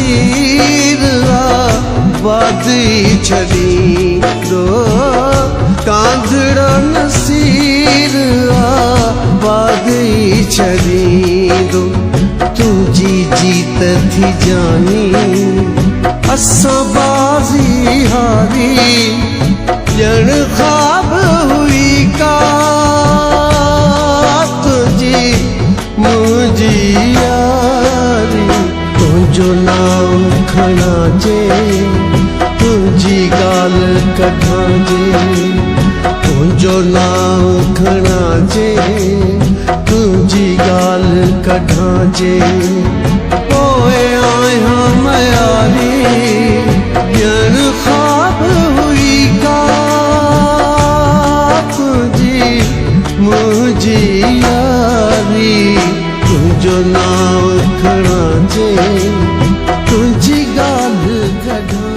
नसीर वादी छड़ी दो कांधड़ा नसीर वादी छड़ी दो तुझी जीत थी जानी असा बाजी हारी जन ख्वाब हुई का तुझी मुझी यारी तुझो नाम खणा जे तुझी गाल कढा जे तुझो नाम खणा जे तुझी गाल कढा जे ओए आया मयारी जन ख्वाब हुई का तुझी मुझी यारी तुझो नाम खणा जे तुझी गाल कढा